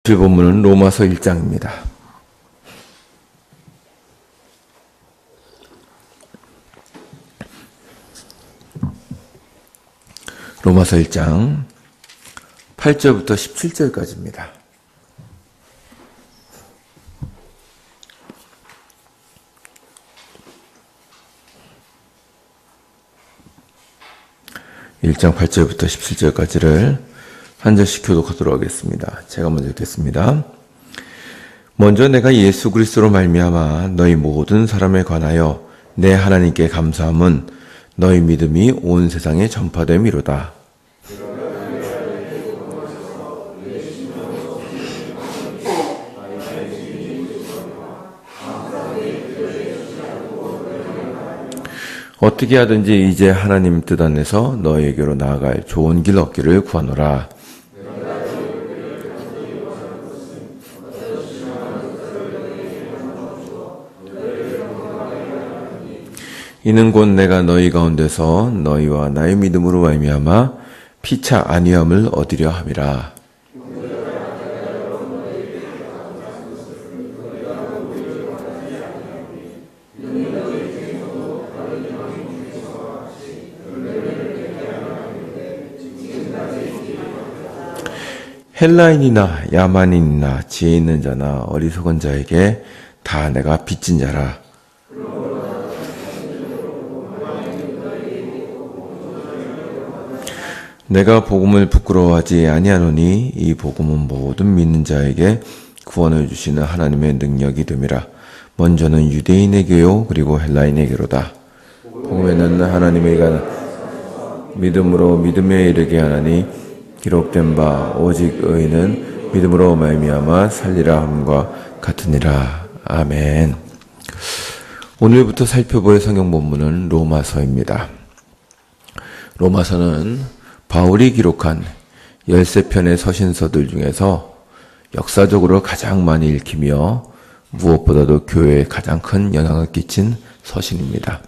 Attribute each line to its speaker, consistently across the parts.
Speaker 1: 주일 본문은 로마서 1장입니다. 로마서 1장 8절부터 17절까지입니다. (1장 8절부터 17절까지를) 한 절씩 교독하도록 하겠습니다. 제가 먼저 읽겠습니다. 먼저 내가 예수 그리스도로 말미암아 너희 모든 사람에 관하여 내 하나님께 감사함은 너희 믿음이 온 세상에 전파됨이로다. 어떻게 하든지 이제 하나님 뜻 안에서 너희에게로 나아갈 좋은 길 얻기를 구하노라. 이는 곧 내가 너희 가운데서 너희와 나의 믿음으로 말미암아 피차 안위함을 얻으려 함이라. 헬라인이나 야만인이나 지혜 있는 자나 어리석은 자에게 다 내가 빚진 자라. 내가 복음을 부끄러워하지 아니하노니 이 복음은 모든 믿는 자에게 구원을 주시는 하나님의 능력이 됨이라. 먼저는 유대인에게요 그리고 헬라인에게로다. 복음에는 하나님의 믿음으로 믿음에 이르게 하나니 기록된 바 오직 의인은 믿음으로 말미암아 살리라 함과 같으니라. 아멘. 오늘부터 살펴볼 성경 본문은 로마서입니다. 로마서는 바울이 기록한 13편의 서신서들 중에서 역사적으로 가장 많이 읽히며 무엇보다도 교회에 가장 큰 영향을 끼친 서신입니다.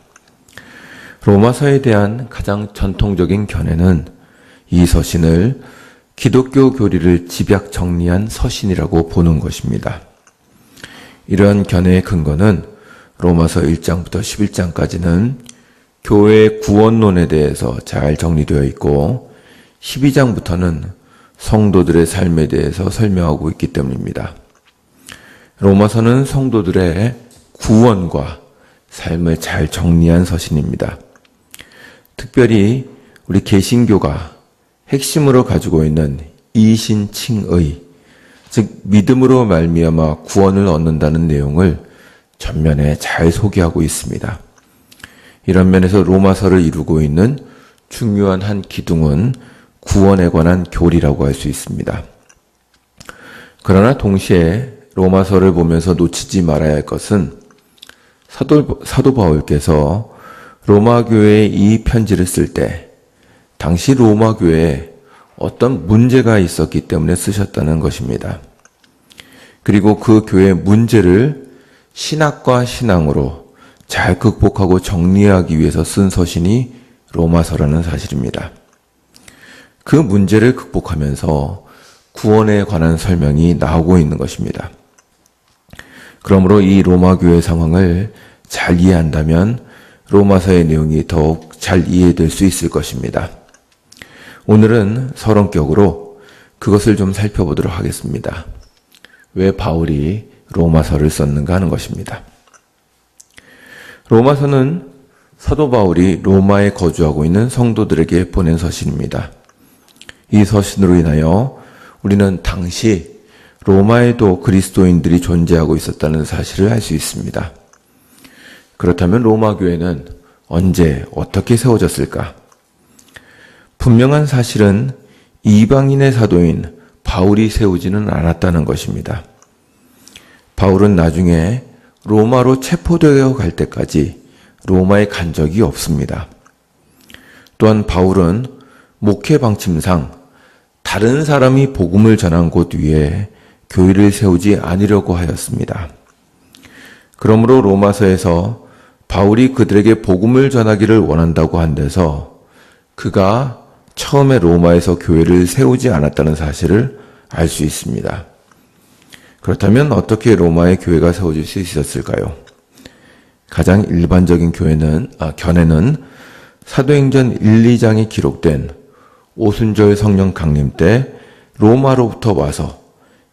Speaker 1: 로마서에 대한 가장 전통적인 견해는 이 서신을 기독교 교리를 집약 정리한 서신이라고 보는 것입니다. 이러한 견해의 근거는 로마서 1장부터 11장까지는 교회의 구원론에 대해서 잘 정리되어 있고 12장부터는 성도들의 삶에 대해서 설명하고 있기 때문입니다. 로마서는 성도들의 구원과 삶을 잘 정리한 서신입니다. 특별히 우리 개신교가 핵심으로 가지고 있는 이신칭의, 즉 믿음으로 말미암아 구원을 얻는다는 내용을 전면에 잘 소개하고 있습니다. 이런 면에서 로마서를 이루고 있는 중요한 한 기둥은 구원에 관한 교리라고 할 수 있습니다. 그러나 동시에 로마서를 보면서 놓치지 말아야 할 것은 사도 바울께서 로마 교회에 이 편지를 쓸 때 당시 로마 교회에 어떤 문제가 있었기 때문에 쓰셨다는 것입니다. 그리고 그 교회의 문제를 신학과 신앙으로 잘 극복하고 정리하기 위해서 쓴 서신이 로마서라는 사실입니다. 그 문제를 극복하면서 구원에 관한 설명이 나오고 있는 것입니다. 그러므로 이 로마 교회 상황을 잘 이해한다면 로마서의 내용이 더욱 잘 이해될 수 있을 것입니다. 오늘은 서론격으로 그것을 좀 살펴보도록 하겠습니다. 왜 바울이 로마서를 썼는가 하는 것입니다. 로마서는 사도 바울이 로마에 거주하고 있는 성도들에게 보낸 서신입니다. 이 서신으로 인하여 우리는 당시 로마에도 그리스도인들이 존재하고 있었다는 사실을 알 수 있습니다. 그렇다면 로마 교회는 언제 어떻게 세워졌을까? 분명한 사실은 이방인의 사도인 바울이 세우지는 않았다는 것입니다. 바울은 나중에 로마로 체포되어 갈 때까지 로마에 간 적이 없습니다. 또한 바울은 목회 방침상 다른 사람이 복음을 전한 곳 위에 교회를 세우지 않으려고 하였습니다. 그러므로 로마서에서 바울이 그들에게 복음을 전하기를 원한다고 한 데서 그가 처음에 로마에서 교회를 세우지 않았다는 사실을 알 수 있습니다. 그렇다면 어떻게 로마의 교회가 세워질 수 있었을까요? 가장 일반적인 견해는 사도행전 1, 2장에 기록된 오순절 성령 강림 때 로마로부터 와서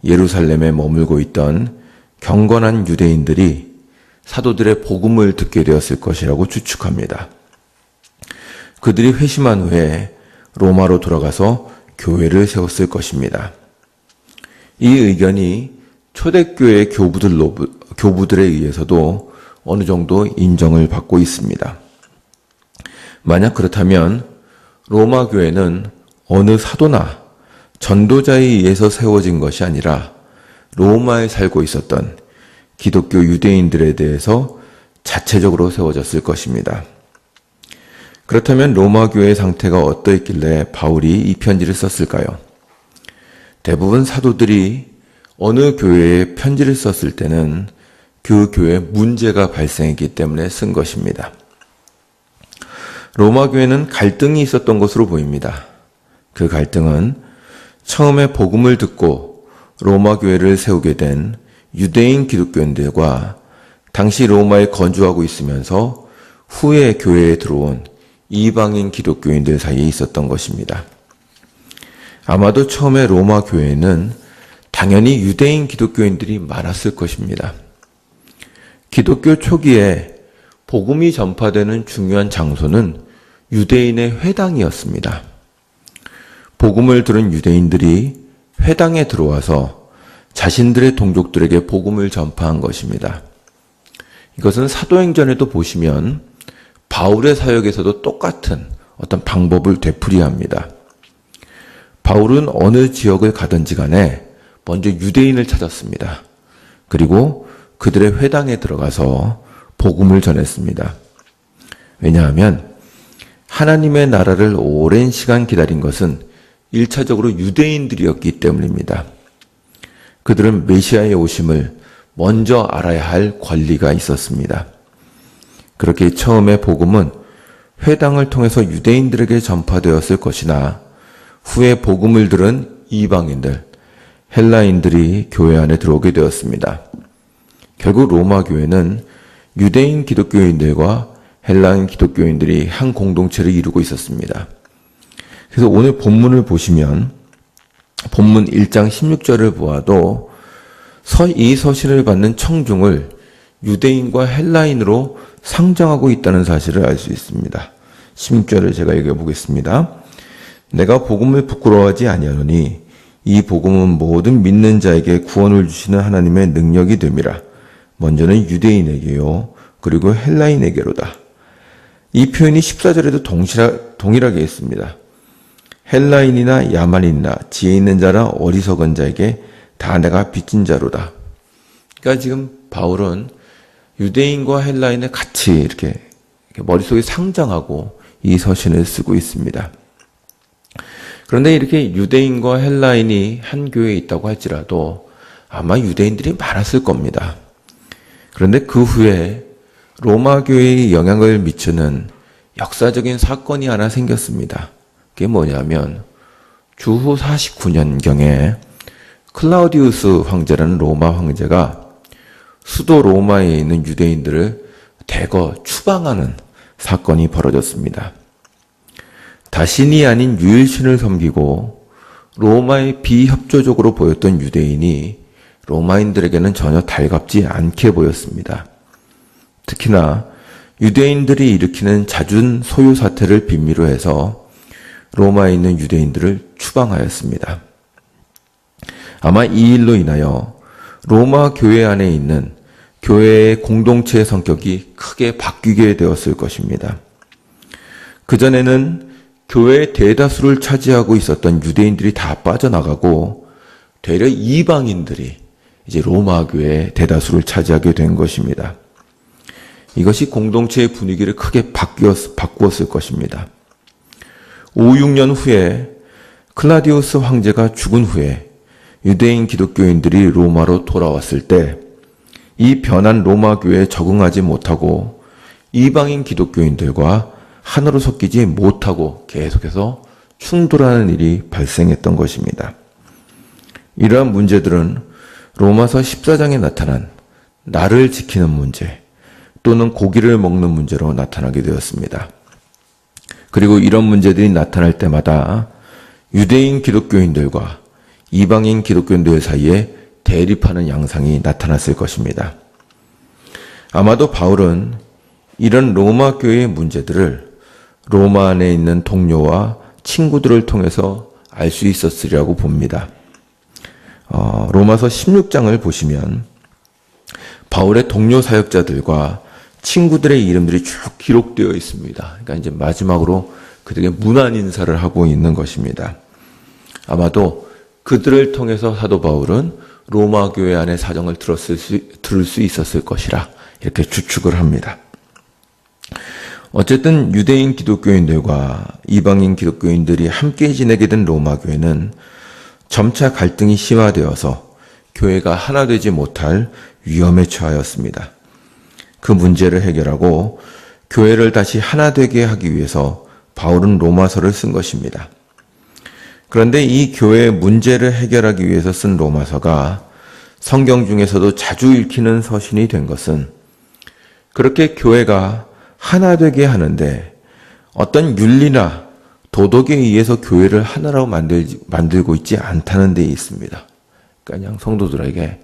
Speaker 1: 예루살렘에 머물고 있던 경건한 유대인들이 사도들의 복음을 듣게 되었을 것이라고 추측합니다. 그들이 회심한 후에 로마로 돌아가서 교회를 세웠을 것입니다. 이 의견이 초대교회 교부들에 의해서도 어느 정도 인정을 받고 있습니다. 만약 그렇다면 로마 교회는 어느 사도나 전도자에 의해서 세워진 것이 아니라 로마에 살고 있었던 기독교 유대인들에 대해서 자체적으로 세워졌을 것입니다. 그렇다면 로마 교회의 상태가 어떠했길래 바울이 이 편지를 썼을까요? 대부분 사도들이 어느 교회에 편지를 썼을 때는 그 교회에 문제가 발생했기 때문에 쓴 것입니다. 로마 교회는 갈등이 있었던 것으로 보입니다. 그 갈등은 처음에 복음을 듣고 로마 교회를 세우게 된 유대인 기독교인들과 당시 로마에 거주하고 있으면서 후에 교회에 들어온 이방인 기독교인들 사이에 있었던 것입니다. 아마도 처음에 로마 교회에는 당연히 유대인 기독교인들이 많았을 것입니다. 기독교 초기에 복음이 전파되는 중요한 장소는 유대인의 회당이었습니다. 복음을 들은 유대인들이 회당에 들어와서 자신들의 동족들에게 복음을 전파한 것입니다. 이것은 사도행전에도 보시면 바울의 사역에서도 똑같은 어떤 방법을 되풀이합니다. 바울은 어느 지역을 가든지 간에 먼저 유대인을 찾았습니다. 그리고 그들의 회당에 들어가서 복음을 전했습니다. 왜냐하면 하나님의 나라를 오랜 시간 기다린 것은 1차적으로 유대인들이었기 때문입니다. 그들은 메시아의 오심을 먼저 알아야 할 권리가 있었습니다. 그렇게 처음에 복음은 회당을 통해서 유대인들에게 전파되었을 것이나 후에 복음을 들은 이방인들, 헬라인들이 교회 안에 들어오게 되었습니다. 결국 로마 교회는 유대인 기독교인들과 헬라인 기독교인들이 한 공동체를 이루고 있었습니다. 그래서 오늘 본문을 보시면 본문 1장 16절을 보아도 이 서신을 받는 청중을 유대인과 헬라인으로 상정하고 있다는 사실을 알 수 있습니다. 16절을 제가 읽어보겠습니다. 내가 복음을 부끄러워하지 아니하노니 이 복음은 모든 믿는 자에게 구원을 주시는 하나님의 능력이 됨이라. 먼저는 유대인에게요 그리고 헬라인에게로다. 이 표현이 14절에도 동일하게 있습니다. 헬라인이나 야만인이나 지혜 있는 자나 어리석은 자에게 다 내가 빚진 자로다. 그러니까 지금 바울은 유대인과 헬라인을 같이 이렇게 머릿속에 상정하고 이 서신을 쓰고 있습니다. 그런데 이렇게 유대인과 헬라인이 한 교회에 있다고 할지라도 아마 유대인들이 많았을 겁니다. 그런데 그 후에 로마 교회에 영향을 미치는 역사적인 사건이 하나 생겼습니다. 그게 뭐냐면 주후 49년경에 클라우디우스 황제라는 로마 황제가 수도 로마에 있는 유대인들을 대거 추방하는 사건이 벌어졌습니다. 다신이 아닌 유일신을 섬기고 로마에 비협조적으로 보였던 유대인이 로마인들에게는 전혀 달갑지 않게 보였습니다. 특히나 유대인들이 일으키는 잦은 소요 사태를 빌미로 해서 로마에 있는 유대인들을 추방하였습니다. 아마 이 일로 인하여 로마 교회 안에 있는 교회의 공동체의 성격이 크게 바뀌게 되었을 것입니다. 그전에는 교회의 대다수를 차지하고 있었던 유대인들이 다 빠져나가고 되려 이방인들이 이제 로마 교회의 대다수를 차지하게 된 것입니다. 이것이 공동체의 분위기를 크게 바꾸었을 것입니다. 5, 6년 후에 클라디우스 황제가 죽은 후에 유대인 기독교인들이 로마로 돌아왔을 때 이 변한 로마 교회에 적응하지 못하고 이방인 기독교인들과 하나로 섞이지 못하고 계속해서 충돌하는 일이 발생했던 것입니다. 이러한 문제들은 로마서 14장에 나타난 나를 지키는 문제 또는 고기를 먹는 문제로 나타나게 되었습니다. 그리고 이런 문제들이 나타날 때마다 유대인 기독교인들과 이방인 기독교인들 사이에 대립하는 양상이 나타났을 것입니다. 아마도 바울은 이런 로마 교회의 문제들을 로마 안에 있는 동료와 친구들을 통해서 알 수 있었으리라고 봅니다. 로마서 16장을 보시면 바울의 동료 사역자들과 친구들의 이름들이 쭉 기록되어 있습니다. 그러니까 이제 마지막으로 그들에게 문안 인사를 하고 있는 것입니다. 아마도 그들을 통해서 사도 바울은 로마 교회 안의 사정을 들을 수 있었을 것이라 이렇게 추측을 합니다. 어쨌든 유대인 기독교인들과 이방인 기독교인들이 함께 지내게 된 로마 교회는 점차 갈등이 심화되어서 교회가 하나 되지 못할 위험에 처하였습니다. 그 문제를 해결하고 교회를 다시 하나 되게 하기 위해서 바울은 로마서를 쓴 것입니다. 그런데 이 교회의 문제를 해결하기 위해서 쓴 로마서가 성경 중에서도 자주 읽히는 서신이 된 것은 그렇게 교회가 하나 되게 하는데 어떤 윤리나 도덕에 의해서 교회를 하나로 만들고 있지 않다는 데 있습니다. 그러니까 그냥 성도들에게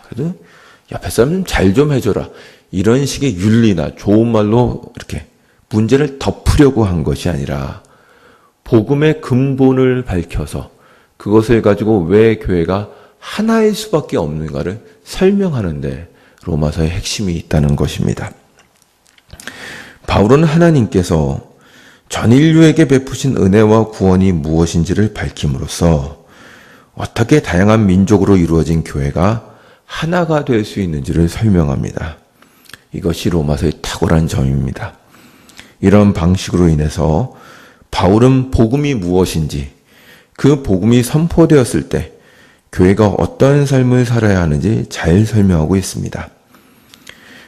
Speaker 1: 그래도 옆에 사람 잘 좀 해줘라. 이런 식의 윤리나 좋은 말로 이렇게 문제를 덮으려고 한 것이 아니라 복음의 근본을 밝혀서 그것을 가지고 왜 교회가 하나일 수밖에 없는가를 설명하는데 로마서의 핵심이 있다는 것입니다. 바울은 하나님께서 전 인류에게 베푸신 은혜와 구원이 무엇인지를 밝힘으로써 어떻게 다양한 민족으로 이루어진 교회가 하나가 될 수 있는지를 설명합니다. 이것이 로마서의 탁월한 점입니다. 이런 방식으로 인해서 바울은 복음이 무엇인지, 그 복음이 선포되었을 때 교회가 어떤 삶을 살아야 하는지 잘 설명하고 있습니다.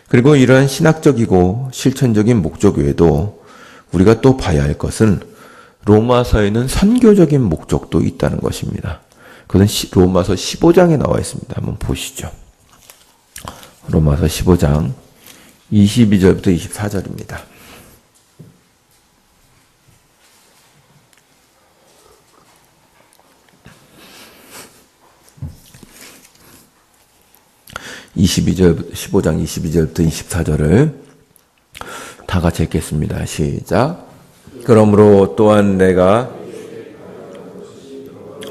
Speaker 1: 그리고 이러한 신학적이고 실천적인 목적 외에도 우리가 또 봐야 할 것은 로마서에는 선교적인 목적도 있다는 것입니다. 그것은 로마서 15장에 나와 있습니다. 한번 보시죠. 로마서 15장 22절부터 24절입니다. (22절) 15장 22절부터 24절을 다 같이 읽겠습니다. 시작. 그러므로 또한 내가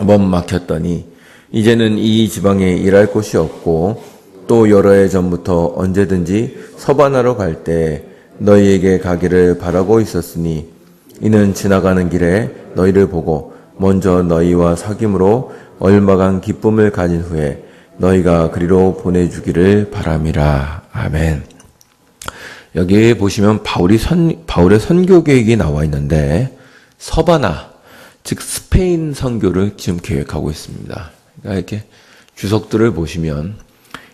Speaker 1: 몸 막혔더니 이제는 이 지방에 일할 곳이 없고 또 여러 해 전부터 언제든지 서바나로 갈 때 너희에게 가기를 바라고 있었으니 이는 지나가는 길에 너희를 보고 먼저 너희와 사귐으로 얼마간 기쁨을 가진 후에 너희가 그리로 보내주기를 바람이라. 아멘. 여기 보시면 바울의 선교 계획이 나와 있는데 서바나, 즉 스페인 선교를 지금 계획하고 있습니다. 그러니까 이렇게 주석들을 보시면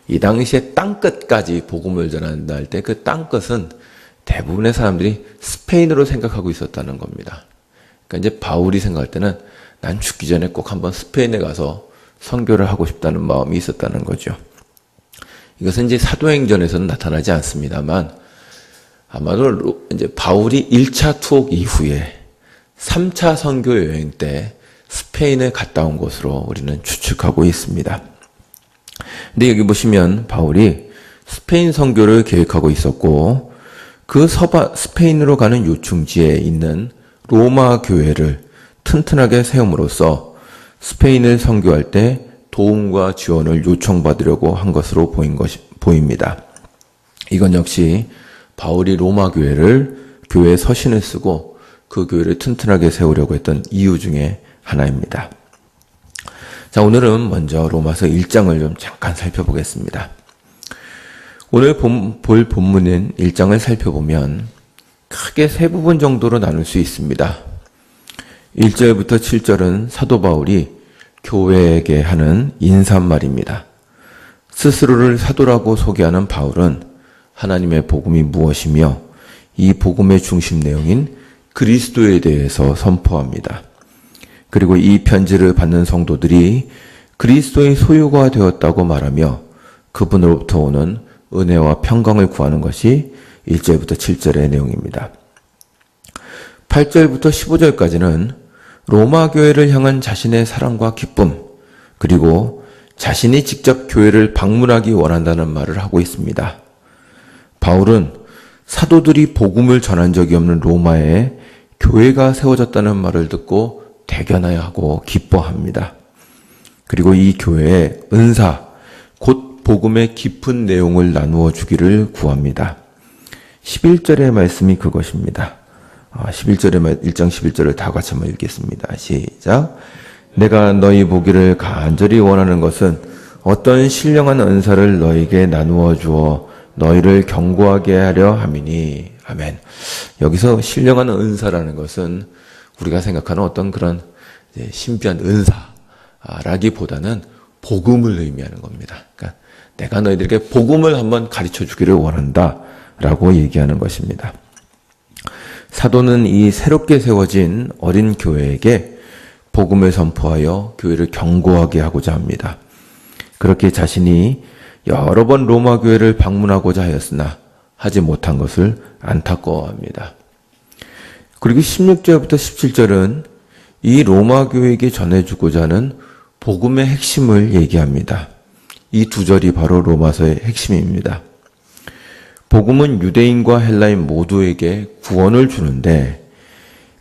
Speaker 1: 이 당시에 땅끝까지 복음을 전한다 할 때 그 땅끝은 대부분의 사람들이 스페인으로 생각하고 있었다는 겁니다. 그러니까 이제 바울이 생각할 때는 난 죽기 전에 꼭 한번 스페인에 가서 선교를 하고 싶다는 마음이 있었다는 거죠. 이것은 이제 사도행전에서는 나타나지 않습니다만 아마도 이제 바울이 1차 투옥 이후에 3차 선교 여행 때 스페인에 갔다 온 것으로 우리는 추측하고 있습니다. 근데 여기 보시면 바울이 스페인 선교를 계획하고 있었고 그 스페인으로 가는 요충지에 있는 로마 교회를 튼튼하게 세움으로써 스페인을 선교할 때 도움과 지원을 요청받으려고 한 것으로 보입니다. 이건 역시 바울이 로마 교회에 서신을 쓰고 그 교회를 튼튼하게 세우려고 했던 이유 중에 하나입니다. 자, 오늘은 먼저 로마서 1장을 좀 잠깐 살펴보겠습니다. 오늘 볼 본문인 1장을 살펴보면 크게 세 부분 정도로 나눌 수 있습니다. 1절부터 7절은 사도 바울이 교회에게 하는 인사말입니다. 스스로를 사도라고 소개하는 바울은 하나님의 복음이 무엇이며 이 복음의 중심 내용인 그리스도에 대해서 선포합니다. 그리고 이 편지를 받는 성도들이 그리스도의 소유가 되었다고 말하며 그분으로부터 오는 은혜와 평강을 구하는 것이 1절부터 7절의 내용입니다. 8절부터 15절까지는 로마 교회를 향한 자신의 사랑과 기쁨, 그리고 자신이 직접 교회를 방문하기 원한다는 말을 하고 있습니다. 바울은 사도들이 복음을 전한 적이 없는 로마에 교회가 세워졌다는 말을 듣고 대견하고 기뻐합니다. 그리고 이 교회의 은사, 곧 복음의 깊은 내용을 나누어 주기를 구합니다. 11절의 말씀이 그것입니다. 1장 11절을 다 같이 한번 읽겠습니다. 시작. 내가 너희 보기를 간절히 원하는 것은 어떤 신령한 은사를 너희에게 나누어 주어 너희를 견고하게 하려 함이니. 아멘. 여기서 신령한 은사라는 것은 우리가 생각하는 어떤 그런 신비한 은사라기보다는 복음을 의미하는 겁니다. 그러니까 내가 너희들에게 복음을 한번 가르쳐 주기를 원한다라고 얘기하는 것입니다. 사도는 이 새롭게 세워진 어린 교회에게 복음을 선포하여 교회를 견고하게 하고자 합니다. 그렇게 자신이 여러 번 로마 교회를 방문하고자 하였으나 하지 못한 것을 안타까워합니다. 그리고 16절부터 17절은 이 로마 교회에게 전해주고자 하는 복음의 핵심을 얘기합니다. 이 두 절이 바로 로마서의 핵심입니다. 복음은 유대인과 헬라인 모두에게 구원을 주는데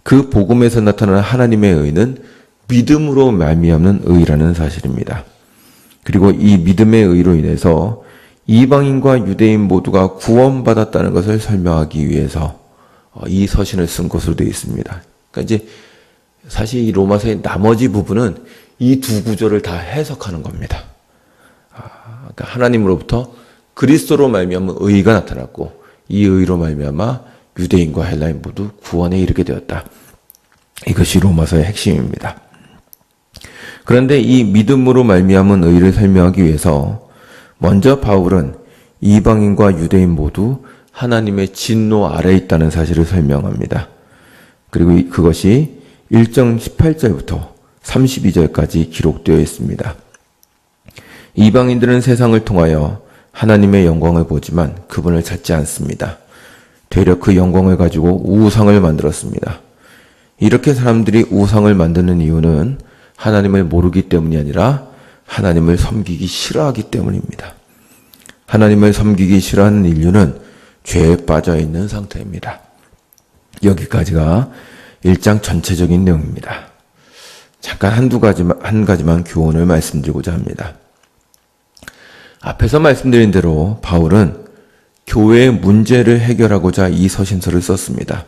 Speaker 1: 그 복음에서 나타나는 하나님의 의는 믿음으로 말미암는 의라는 사실입니다. 그리고 이 믿음의 의로 인해서 이방인과 유대인 모두가 구원받았다는 것을 설명하기 위해서 이 서신을 쓴 것으로 되어 있습니다. 그러니까 이제 사실 이 로마서의 나머지 부분은 이 두 구절을 다 해석하는 겁니다. 그러니까 하나님으로부터 그리스도로 말미암은 의가 나타났고 이 의로 말미암아 유대인과 헬라인 모두 구원에 이르게 되었다. 이것이 로마서의 핵심입니다. 그런데 이 믿음으로 말미암은 의를 설명하기 위해서 먼저 바울은 이방인과 유대인 모두 하나님의 진노 아래에 있다는 사실을 설명합니다. 그리고 그것이 1장 18절부터 32절까지 기록되어 있습니다. 이방인들은 세상을 통하여 하나님의 영광을 보지만 그분을 찾지 않습니다. 되려 그 영광을 가지고 우상을 만들었습니다. 이렇게 사람들이 우상을 만드는 이유는 하나님을 모르기 때문이 아니라 하나님을 섬기기 싫어하기 때문입니다. 하나님을 섬기기 싫어하는 인류는 죄에 빠져 있는 상태입니다. 여기까지가 1장 전체적인 내용입니다. 잠깐 한 가지만 교훈을 말씀드리고자 합니다. 앞에서 말씀드린 대로 바울은 교회의 문제를 해결하고자 이 서신서를 썼습니다.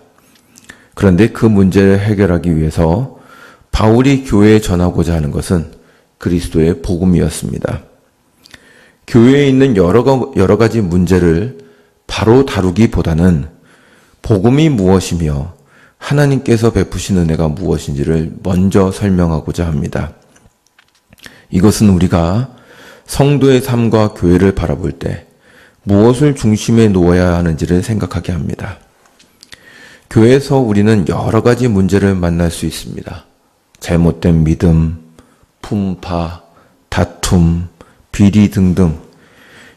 Speaker 1: 그런데 그 문제를 해결하기 위해서 바울이 교회에 전하고자 하는 것은 그리스도의 복음이었습니다. 교회에 있는 여러 가지 문제를 바로 다루기보다는 복음이 무엇이며 하나님께서 베푸신 은혜가 무엇인지를 먼저 설명하고자 합니다. 이것은 우리가 성도의 삶과 교회를 바라볼 때 무엇을 중심에 놓아야 하는지를 생각하게 합니다. 교회에서 우리는 여러 가지 문제를 만날 수 있습니다. 잘못된 믿음, 풍파, 다툼, 비리 등등.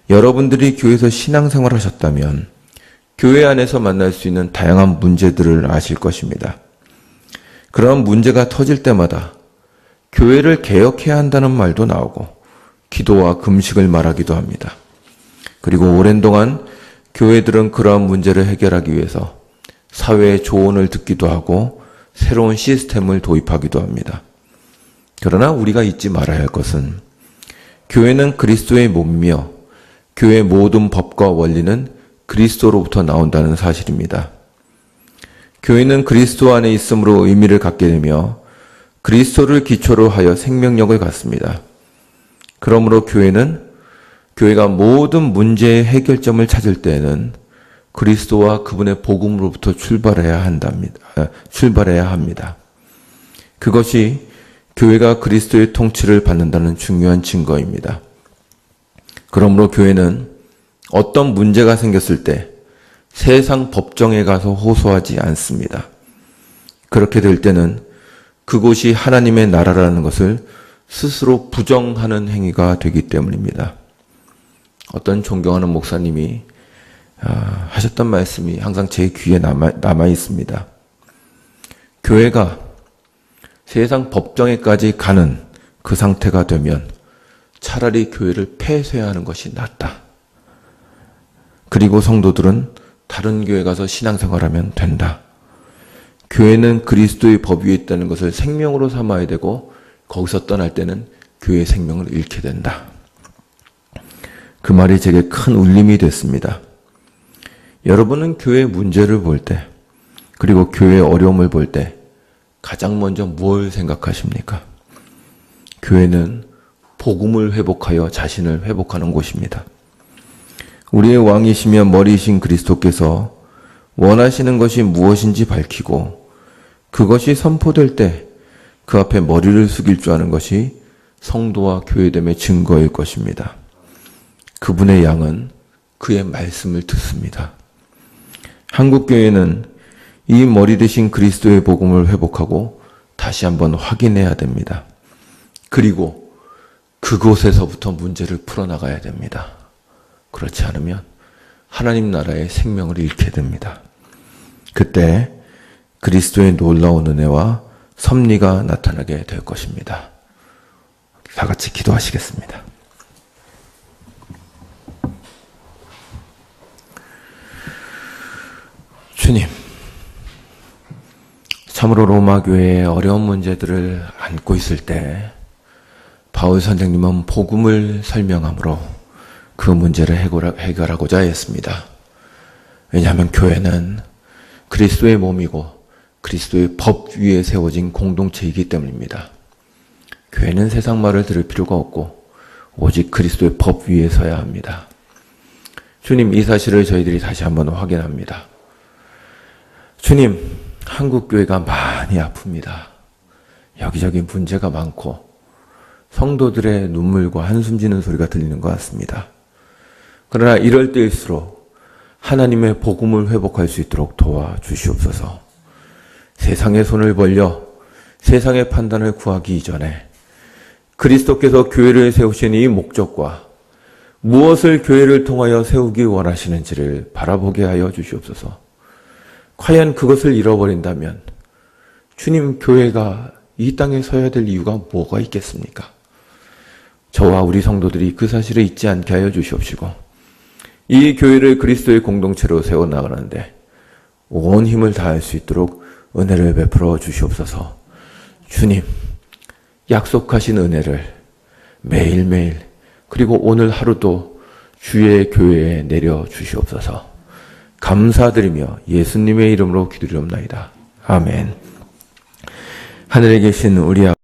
Speaker 1: 여러분들이 교회에서 신앙생활 하셨다면 교회 안에서 만날 수 있는 다양한 문제들을 아실 것입니다. 그런 문제가 터질 때마다 교회를 개혁해야 한다는 말도 나오고 기도와 금식을 말하기도 합니다. 그리고 오랜 동안 교회들은 그러한 문제를 해결하기 위해서 사회의 조언을 듣기도 하고 새로운 시스템을 도입하기도 합니다. 그러나 우리가 잊지 말아야 할 것은 교회는 그리스도의 몸이며 교회의 모든 법과 원리는 그리스도로부터 나온다는 사실입니다. 교회는 그리스도 안에 있음으로 의미를 갖게 되며 그리스도를 기초로 하여 생명력을 갖습니다. 그러므로 교회가 모든 문제의 해결점을 찾을 때에는 그리스도와 그분의 복음으로부터 출발해야 합니다. 그것이 교회가 그리스도의 통치를 받는다는 중요한 증거입니다. 그러므로 교회는 어떤 문제가 생겼을 때 세상 법정에 가서 호소하지 않습니다. 그렇게 될 때는 그곳이 하나님의 나라라는 것을 스스로 부정하는 행위가 되기 때문입니다. 어떤 존경하는 목사님이 하셨던 말씀이 항상 제 귀에 남아 있습니다. 교회가 세상 법정에까지 가는 그 상태가 되면 차라리 교회를 폐쇄하는 것이 낫다. 그리고 성도들은 다른 교회 가서 신앙생활하면 된다. 교회는 그리스도의 법 위에 있다는 것을 생명으로 삼아야 되고 거기서 떠날 때는 교회의 생명을 잃게 된다. 그 말이 제게 큰 울림이 됐습니다. 여러분은 교회의 문제를 볼 때, 그리고 교회의 어려움을 볼 때 가장 먼저 뭘 생각하십니까? 교회는 복음을 회복하여 자신을 회복하는 곳입니다. 우리의 왕이시며 머리이신 그리스도께서 원하시는 것이 무엇인지 밝히고 그것이 선포될 때 그 앞에 머리를 숙일 줄 아는 것이 성도와 교회됨의 증거일 것입니다. 그분의 양은 그의 말씀을 듣습니다. 한국교회는 이 머리 되신 그리스도의 복음을 회복하고 다시 한번 확인해야 됩니다. 그리고 그곳에서부터 문제를 풀어나가야 됩니다. 그렇지 않으면 하나님 나라의 생명을 잃게 됩니다. 그때 그리스도의 놀라운 은혜와 섭리가 나타나게 될 것입니다. 다 같이 기도하시겠습니다. 주님, 참으로 로마 교회의 어려운 문제들을 안고 있을 때 바울 선생님은 복음을 설명함으로 그 문제를 해결하고자 했습니다. 왜냐하면 교회는 그리스도의 몸이고 그리스도의 법 위에 세워진 공동체이기 때문입니다. 교회는 세상 말을 들을 필요가 없고 오직 그리스도의 법 위에 서야 합니다. 주님, 이 사실을 저희들이 다시 한번 확인합니다. 주님, 한국교회가 많이 아픕니다. 여기저기 문제가 많고 성도들의 눈물과 한숨 지는 소리가 들리는 것 같습니다. 그러나 이럴 때일수록 하나님의 복음을 회복할 수 있도록 도와주시옵소서. 세상의 손을 벌려 세상의 판단을 구하기 이전에 그리스도께서 교회를 세우신 이 목적과 무엇을 교회를 통하여 세우기 원하시는지를 바라보게 하여 주시옵소서. 과연 그것을 잃어버린다면 주님, 교회가 이 땅에 서야 될 이유가 뭐가 있겠습니까? 저와 우리 성도들이 그 사실을 잊지 않게 하여 주시옵시고 이 교회를 그리스도의 공동체로 세워나가는데 온 힘을 다할 수 있도록 은혜를 베풀어 주시옵소서. 주님, 약속하신 은혜를 매일매일 그리고 오늘 하루도 주의 교회에 내려 주시옵소서. 감사드리며 예수님의 이름으로 기도드리옵나이다. 아멘. 하늘에 계신 우리